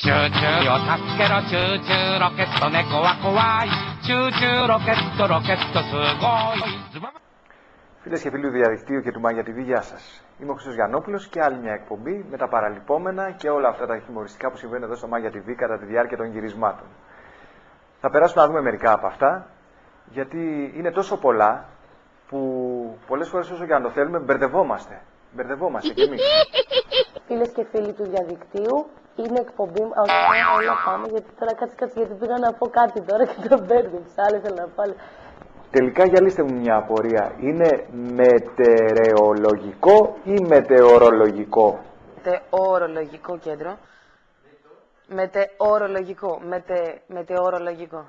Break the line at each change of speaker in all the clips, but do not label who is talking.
チューチューを助けろチューチューロケット猫は怖いチューチューロケットすごい。
Φίλες και φίλοι του διαδικτύου και του Μάγια TV, γεια σας. Είμαι ο Χρήστος Γιαννόπουλος και άλλη μια εκπομπή με τα παραλυπόμενα και όλα αυτά τα χιουμοριστικά που συμβαίνουν εδώ στο Μάγια TV κατά τη διάρκεια των γυρισμάτων. Θα περάσουμε να δούμε μερικά από αυτά, γιατί είναι τόσο πολλά που πολλές φορές όσο και αν το θέλουμε μπερδευόμαστε. Μπερδευόμαστε κι εμείς.
Φίλες και φίλοι του διαδικτύου, είναι εκπομπή. Όλα πάμε, γιατί τώρα κάτσε, γιατί πήγα να πω κάτι τώρα και το μπέρδεψα. Άλλο ήθελα να πάλι.
Τελικά, για λύστε μου μια απορία. Είναι μετεωρολογικό ή μετεωρολογικό?
Μετεωρολογικό κέντρο. Μετεωρολογικό. Μετεωρολογικό.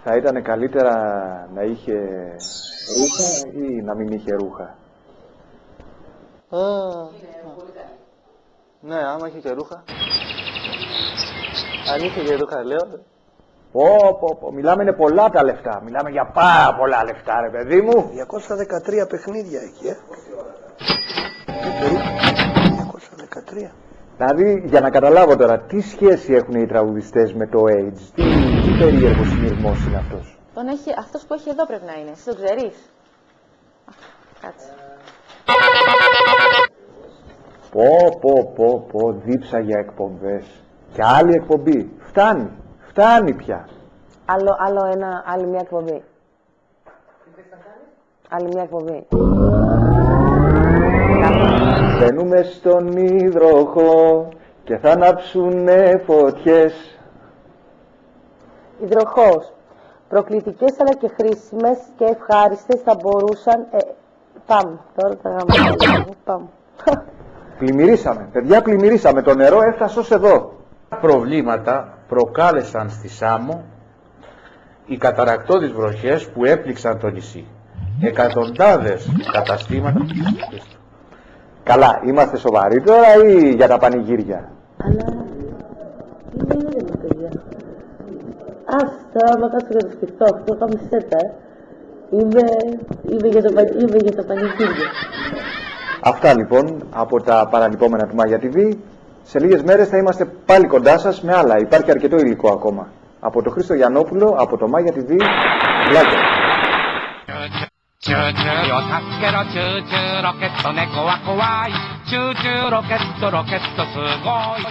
Θα ήταν καλύτερα να είχε ρούχα ή να μην είχε ρούχα?
Ναι, άμα είχε και ρούχα. Αν είχε και ρούχα, λέω.
Μιλάμε, είναι πολλά τα λεφτά. Μιλάμε για πάρα πολλά λεφτά, ρε παιδί μου.
213 παιχνίδια εκεί, 213.
Δηλαδή, για να καταλάβω τώρα, τι σχέση έχουν οι τραγουδιστές με το AIDS? Τι περίεργο συνειρμός είναι αυτός?
Αυτός που έχει εδώ πρέπει να είναι. Εσύ το ξέρεις? Κάτσε.
Δίψα για εκπομπές. Και άλλη εκπομπή. Φτάνει πια.
Άλλη μια εκπομπή. Άλλη μια εκπομπή.
Μπαίνουμε στον υδροχό και θα ανάψουνε φωτιές.
Υδροχός. Προκλητικές αλλά και χρήσιμες και ευχάριστες θα μπορούσαν... Πάμε. Τώρα θα πάμε.
Πλημμυρίσαμε. Παιδιά, πλημμυρίσαμε. Το νερό έφτασε ως εδώ.
Προβλήματα προκάλεσαν στη Σάμο οι καταρρακτώδεις βροχές που έπληξαν το νησί. Εκατοντάδες καταστήματα.
Καλά, είμαστε σοβαροί τώρα ή για τα πανηγύρια?
Αλλά... είναι ήρεμο, παιδιά. Άμα κάτσω για το σκεφτώ, αυτό πάμε σέτα, Είμαι για τα πανηγύρια.
Αυτά λοιπόν από τα παραλυπόμενα του Μάγια TV. Σε λίγες μέρες θα είμαστε πάλι κοντά σας με άλλα. Υπάρχει αρκετό υλικό ακόμα. Από το Χρήστο Γιαννόπουλο, από το Μάγια TV, Βλάκια.
チューチューを助けろチューチューロケット猫は怖いチューチューロケットすごい